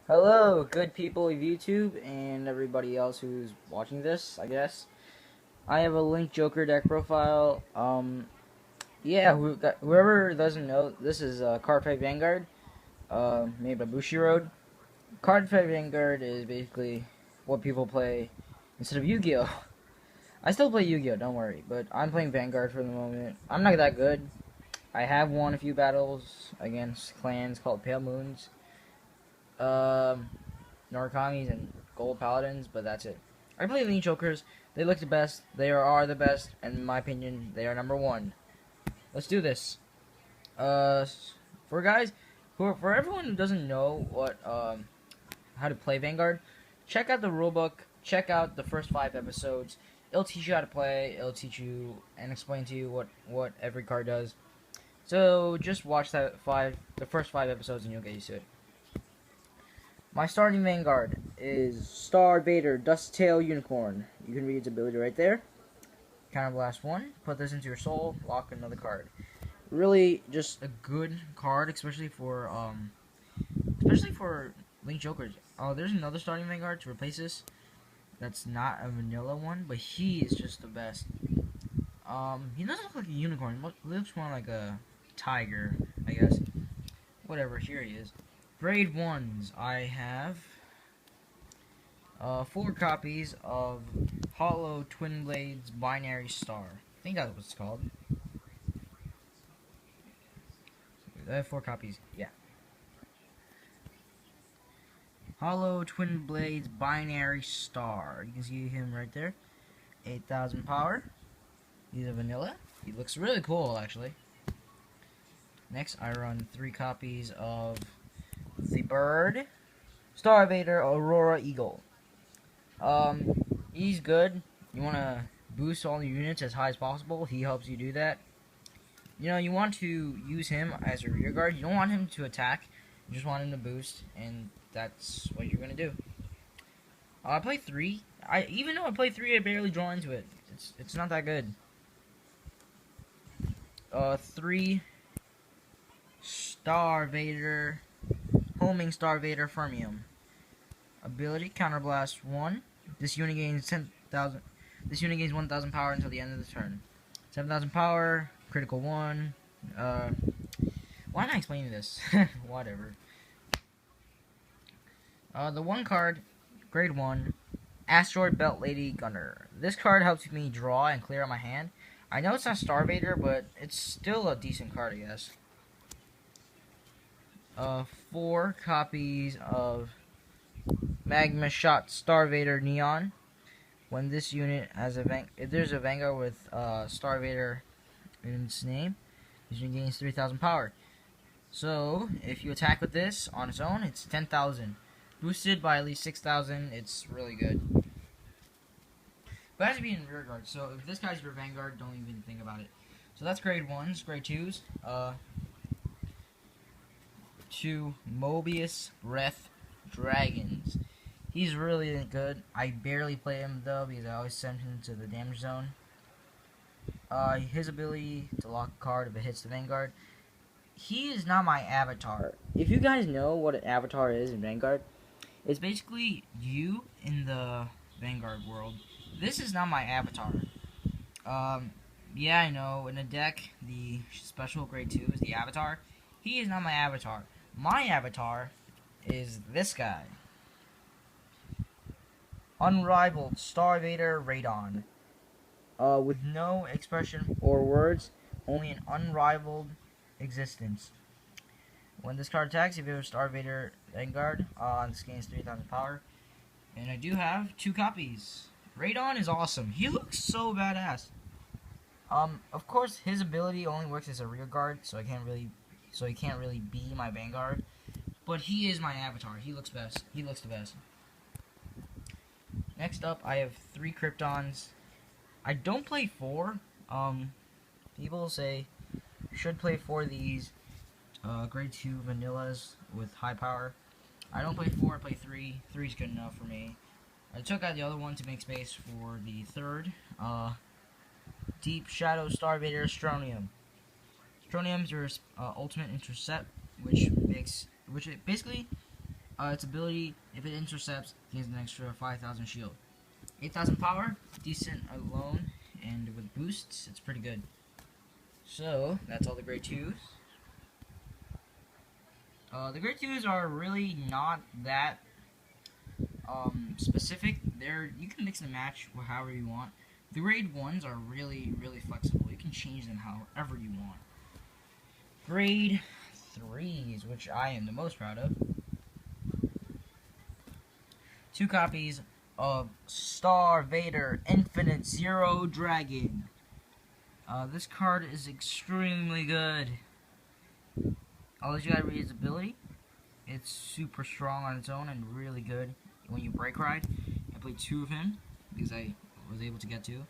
Hello, good people of YouTube and everybody else who's watching this, I guess. I have a Link Joker deck profile. Yeah, whoever doesn't know, this is Cardfight Vanguard, made by Bushiroad. Cardfight Vanguard is basically what people play instead of Yu-Gi-Oh! I still play Yu-Gi-Oh! Don't worry, but I'm playing Vanguard for the moment. I'm not that good. I have won a few battles against clans called Pale Moons. Um, Norikamis and Gold Paladins, but that's it. I play Lean Chokers. They look the best. They are the best, and in my opinion, they are number one. Let's do this. Uh, for guys, for everyone who doesn't know how to play Vanguard, check out the rulebook. Check out the first 5 episodes. It'll teach you how to play. It'll teach you and explain to you what every card does. So just watch the first 5 episodes, and you'll get used to it. My starting Vanguard is Star Vader Dusttail Unicorn. You can read its ability right there. Counterblast 1. Put this into your soul. Lock another card. Really, just a good card, especially for Link Jokers. Oh, there's another starting Vanguard to replace this. That's not a vanilla one, but he is just the best. He doesn't look like a unicorn. He looks more like a tiger, I guess. Whatever. Here he is. Grade 1s, I have 4 copies of Hollow Twin Blades Binary Star. I think that's what it's called. I have 4 copies, yeah. Hollow Twin Blades Binary Star. You can see him right there. 8,000 power. He's a vanilla. He looks really cool, actually. Next, I run 3 copies of the bird, Star Vader Aurora Eagle. He's good. You want to boost all the units as high as possible. He helps you do that. You know, you want to use him as a rear guard. You don't want him to attack. You just want him to boost, and that's what you're gonna do. I play 3. Even though I play 3, I barely draw into it. It's not that good. 3 Star Vader. Homing Star Vader Fermium. Ability Counterblast 1. This unit gains 10,000. This unit gains 1,000 power until the end of the turn. 7,000 power. Critical 1. Why am I explaining this? Whatever. The one card, Grade 1, Asteroid Belt Lady Gunner. This card helps me draw and clear out my hand. I know it's not Star Vader, but it's still a decent card, I guess. 4 copies of Magma Shot Star Vader Neon. When this unit has if there's a Vanguard with Star Vader in its name, this unit gains 3,000 power. So if you attack with this on its own, it's 10,000. Boosted by at least 6,000, it's really good. But it has to be in rear guard. So if this guy's your Vanguard, don't even think about it. So that's grade 1s, grade 2s. 2 Mobius Breath Dragons. He's really good. I barely play him though because I always send him to the damage zone. His ability to lock a card if it hits the Vanguard. He is not my avatar. If you guys know what an avatar is in Vanguard, it's basically you in the Vanguard world. This is not my avatar. Yeah, I know. In a deck, the special grade 2 is the avatar. He is not my avatar. My avatar is this guy. Unrivaled Star Vader Radon. With no expression or words, only an unrivaled existence. When this card attacks, if you have a Star Vader Vanguard, this gains 3,000 power. And I do have 2 copies. Radon is awesome. He looks so badass. Of course, his ability only works as a rear guard, so he can't really be my Vanguard. But he is my avatar. He looks best. He looks the best. Next up, I have 3 Kryptons. I don't play 4. People say you should play 4 of these grade 2 vanillas with high power. I don't play 4, I play 3. 3 is good enough for me. I took out the other one to make space for the 3rd. Deep Shadow Star Vader Astronium. Astronium is your ultimate intercept, which basically Its ability, if it intercepts, gains an extra 5,000 shield. 8,000 power, decent alone, and with boosts, it's pretty good. So, that's all the grade 2s. The grade 2s are really not that specific. You can mix and match however you want. The grade 1s are really, really flexible. You can change them however you want. Grade 3s, which I am the most proud of. 2 copies of Star Vader Infinite Zero Dragon. This card is extremely good. I'll let you guys read his ability. It's super strong on its own and really good when you break ride. I played 2 of him because I was able to get 2.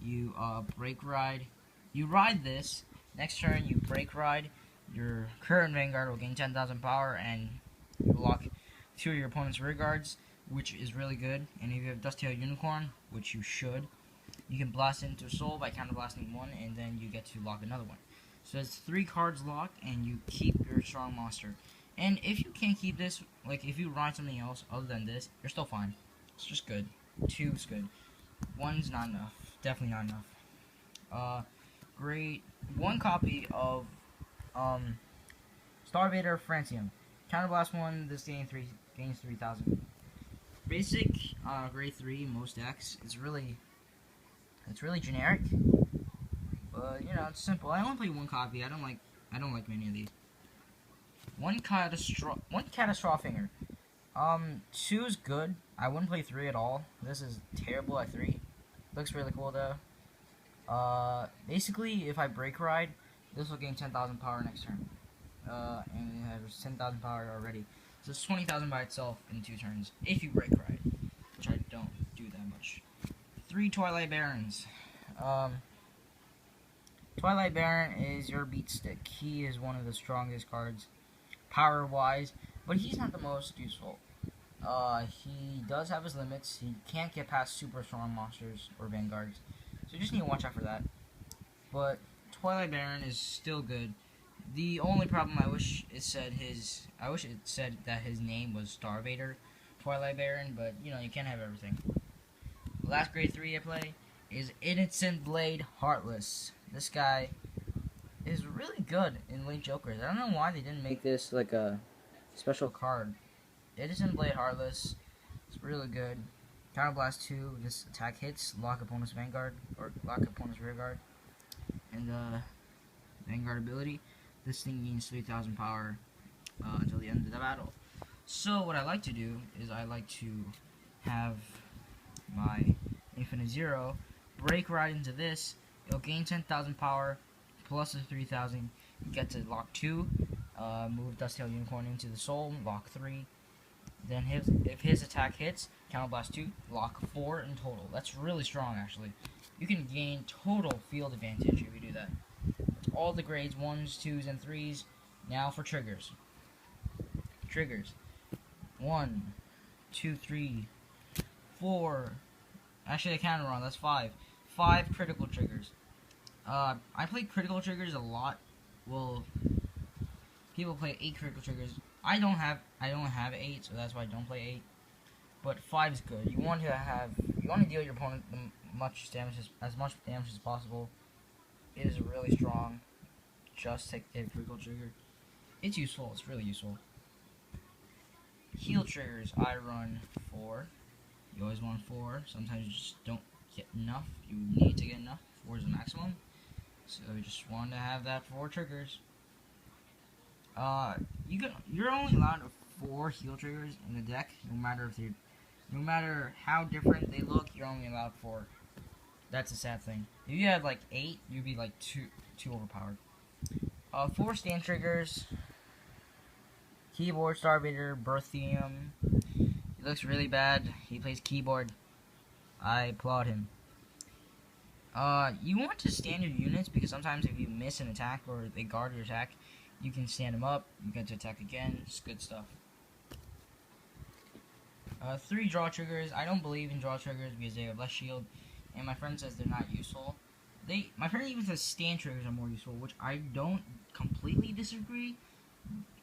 You break ride. You ride this. Next turn you break ride. Your current Vanguard will gain 10,000 power and you lock 2 of your opponent's rear guards, which is really good. And if you have Dusttail Unicorn, which you should, you can blast into Soul by counterblasting 1, and then you get to lock another one. So it's 3 cards locked, and you keep your strong monster. And if you can't keep this, like if you ride something else other than this, you're still fine. It's just good. 2's good. 1's not enough. Definitely not enough. Great. 1 copy of Star Vader Francium. Counterblast 1. This gains 3,000. Basic. Grade 3. Most decks. It's really generic. But you know, it's simple. I only play 1 copy. I don't like many of these. One catastrophic. 2's good. I wouldn't play 3 at all. This is terrible at 3. Looks really cool though. Basically, if I break ride, this will gain 10,000 power next turn. And it has 10,000 power already. So it's 20,000 by itself in 2 turns if you break ride, which I don't do that much. 3 Twilight Barons. Twilight Baron is your beat stick. He is one of the strongest cards, power-wise, but he's not the most useful. He does have his limits. He can't get past super strong monsters or vanguards, so you just need to watch out for that. But Twilight Baron is still good. The only problem, I wish it said that his name was Star Vader Twilight Baron, but you know, you can't have everything. The last grade 3 I play is Innocent Blade Heartless. This guy is really good in Link Jokers. I don't know why they didn't make this like a special card. Innocent Blade Heartless is really good. Counterblast 2, this attack hits, lock opponent's Vanguard, or lock opponent's rear guard. And Vanguard ability, this thing gains 3,000 power until the end of the battle. So what I like to do is I like to have my Infinite Zero break right into this. It'll gain 10,000 power plus the 3,000. You get to lock 2, move Dusttail Unicorn into the Soul, lock 3. Then if his attack hits, counterblast 2, lock 4 in total. That's really strong, actually. You can gain total field advantage if you do that. That's all the grades 1s, 2s, and 3s. Now for triggers. Triggers. 1, 2, 3, 4. Actually, I counted wrong. That's 5. 5 critical triggers. I play critical triggers a lot. Well, people play 8 critical triggers. I don't have 8, so that's why I don't play 8. But 5 is good. You want to deal your opponent as much damage as possible. It is really strong. Just take a critical trigger. It's useful. It's really useful. Heal triggers. I run 4. You always want 4. Sometimes you just don't get enough. You need to get enough. 4 is the maximum. So you just want to have that 4 triggers. You're only allowed 4 heal triggers in the deck, no matter how different they look. You're only allowed 4. That's a sad thing. If you had like 8, you'd be like too overpowered. 4 stand triggers. Keyboard Star Vader Berthium. He looks really bad. He plays keyboard. I applaud him. You want to stand your units because sometimes if you miss an attack or they guard your attack, you can stand them up. You get to attack again. It's good stuff. 3 draw triggers. I don't believe in draw triggers because they have less shield, and my friend says they're not useful. My friend even says stand triggers are more useful, which I don't completely disagree.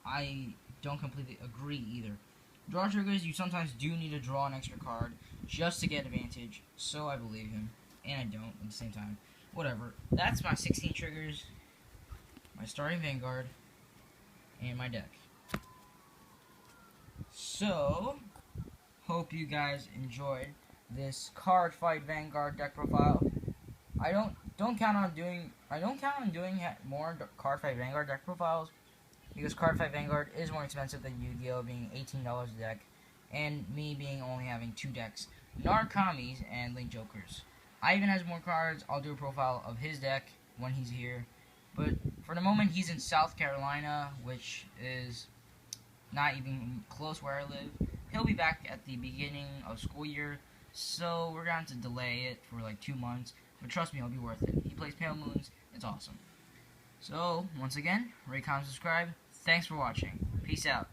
I don't completely agree either. draw triggers, you sometimes do need to draw an extra card just to get advantage. So I believe him, and I don't at the same time. Whatever. That's my 16 triggers, my starting Vanguard, and my deck. So, hope you guys enjoyed this Cardfight Vanguard deck profile. I don't count on doing more Cardfight Vanguard deck profiles because Cardfight Vanguard is more expensive than Yu-Gi-Oh, being $18 a deck, and me being only having 2 decks, Narcomies and Link Jokers. Ivan has more cards. I'll do a profile of his deck when he's here, but for the moment he's in South Carolina, which is not even close where I live. He'll be back at the beginning of school year, so we're going to delay it for like 2 months, but trust me, it'll be worth it. He plays Pale Moons. It's awesome. So, once again, rate, comment, subscribe. Thanks for watching. Peace out.